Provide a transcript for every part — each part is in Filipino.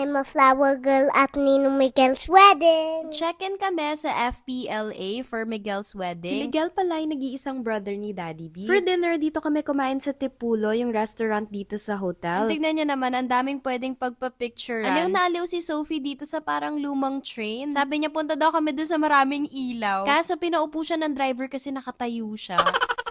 I'm a flower girl at Ninong Miguel's wedding. Check-in kami sa FPLA for Miguel's wedding. Si Miguel pala ay nag-iisang brother ni Daddy B. For dinner, dito kami kumain sa Tipulo, yung restaurant dito sa hotel. Tignan nyo naman, ang daming pwedeng pagpa-picturean. Aliw na aliw si Sophie dito sa parang lumang train. Sabi niya, punta daw kami doon sa maraming ilaw. Kaso pinaupo siya ng driver kasi nakatayo siya.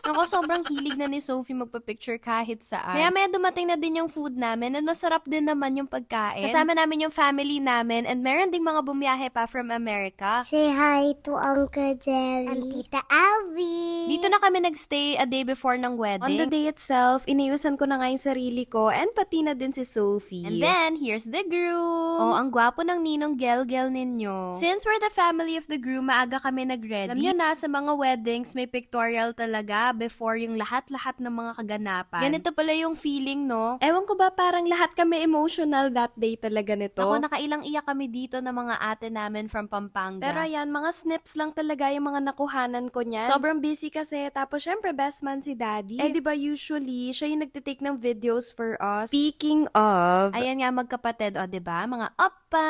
Ako, sobrang hilig na ni Sophie magpa-picture kahit saan. Maya-maya dumating na din yung food namin and masarap din naman yung pagkain. Kasama namin yung family namin and meron ding mga bumiyahe pa from America. Say hi to Uncle Jerry and Tita Alvie. Dito na kami nagstay a day before ng wedding. On the day itself, iniusan ko na nga yung sarili ko and pati na din si Sophie. And then, here's the groom. Oh, ang gwapo ng ninong gel-gel ninyo. Since we're the family of the groom, maaga kami nag-ready. Alam nyo na, sa mga weddings, may pictorial talaga before yung lahat-lahat ng mga kaganapan. Ganito pala yung feeling, no? Ewan ko ba, parang lahat kami emotional that day talaga nito. Ako, nakailang iyak kami dito ng mga ate namin from Pampanga. Pero ayan, mga snips lang talaga yung mga nakuhanan ko niyan. Sobrang busy kasi, tapos syempre best man si Daddy. Eh diba usually, siya yung nagtitake ng videos for us. Speaking of, ayan nga magkapatid, o diba? Mga oppa!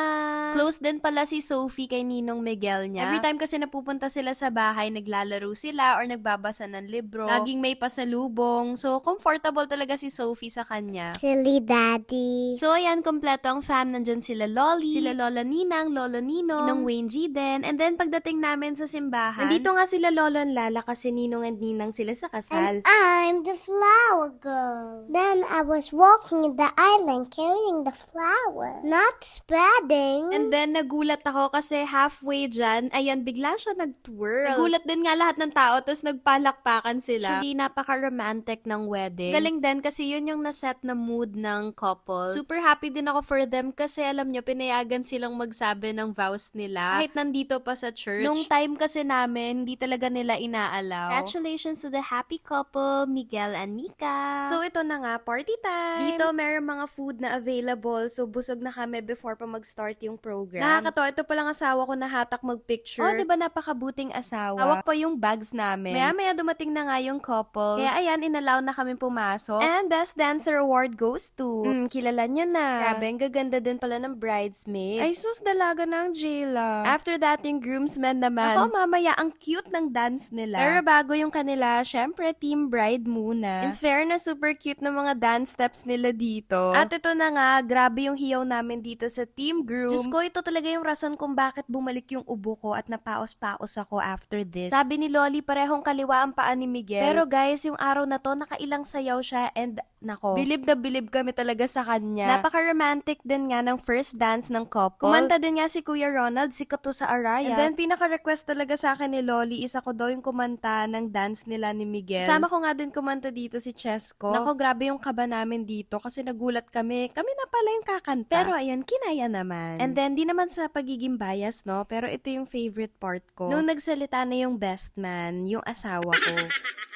Close din pala si Sophie kay Ninong Miguel niya. Every time kasi napupunta sila sa bahay, naglalaro sila or nagbabasa ng libro. Laging may pasalubong. So, comfortable talaga si Sophie sa kanya. Silly Daddy. So, ayan, kompleto ang fam. Nandyan sila Lolly, sila Lola Ninang, Lolo Ninong, Ninong Wayne G din. And then, pagdating namin sa simbahan, nandito nga sila Lolo and Lala kasi Ninong and Ninang sila sa kasal. And I'm the flower girl. Then I was walking in the island carrying the flower, not spreading. And then, nagulat ako kasi halfway dyan, ayan, bigla siya nag-twirl. Nagulat din nga lahat ng tao, tapos nagpalakpakan sila. Actually, napaka-romantic ng wedding. Galing din kasi yun yung naset na mood ng couple. Super happy din ako for them kasi alam nyo, pinayagan silang magsabi ng vows nila. Kahit nandito pa sa church. Nung time kasi namin, hindi talaga nila inaalaw. Congratulations to the happy couple, Miguel and Mika. So ito na nga, party time! Dito meron mga food na available, so busog na kami before pa mag-start yung program. Nakakatawa, ito palang asawa ko na hatak mag-picture. Oh, diba napakabuting asawa? Hawak pa yung bags namin. Maya-maya dumating na nga yung couple. Kaya ayan, inalaw na kami pumasok. And Best Dancer Award goes to... Kilala niya na. Grabe, ang gaganda din pala ng bridesmaids. Ay sus, dalaga ng Jayla. After that, yung groomsmen naman. Ako, mamaya, ang cute ng dance nila. Pero bago yung kanila, syempre, team bride muna. In fairness, super cute ng mga dance steps nila dito. At ito na nga, grabe yung hiyaw namin dito sa team groom. Diyos ko, ito talaga yung rason kung bakit bumalik yung ubo ko at napaos-paos ako after this. Sabi ni Loli, parehong kaliwa ang paa ni Miguel. Pero guys, yung araw na to, nakailang sayaw siya and nako, bilib na bilib kami talaga sa kanya. Napaka-romantic din nga ng first dance ng couple. Kumanta din nga si Kuya Ronald, si Kato sa Araya. And then, pinaka-request talaga sa akin ni Loli, isa ko daw yung kumanta ng dance nila ni Miguel. Kasama ko nga din kumanta dito si Chesko. Nako, grabe yung kaba namin dito kasi nagulat kami. Kami na pala yung kakanta. Pero ayan, kinaya naman. And then, di naman sa pagiging bias, no? Pero ito yung favorite part ko. Nung nagsalita na yung best man, yung asawa ko.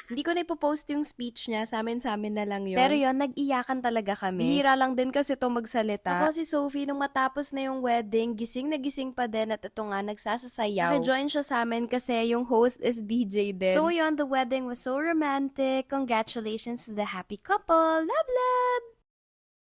Hindi ko na ipopost yung speech niya, sa amin na lang yun. Pero yun, nag-iyakan talaga kami. Bihira lang din kasi ito magsalita. Ako si Sophie, nung matapos na yung wedding, gising na gising pa din at ito nga, nagsasasayaw. Naka-join siya sa amin kasi yung host is DJ din. So yun, the wedding was so romantic. Congratulations to the happy couple. Love, love!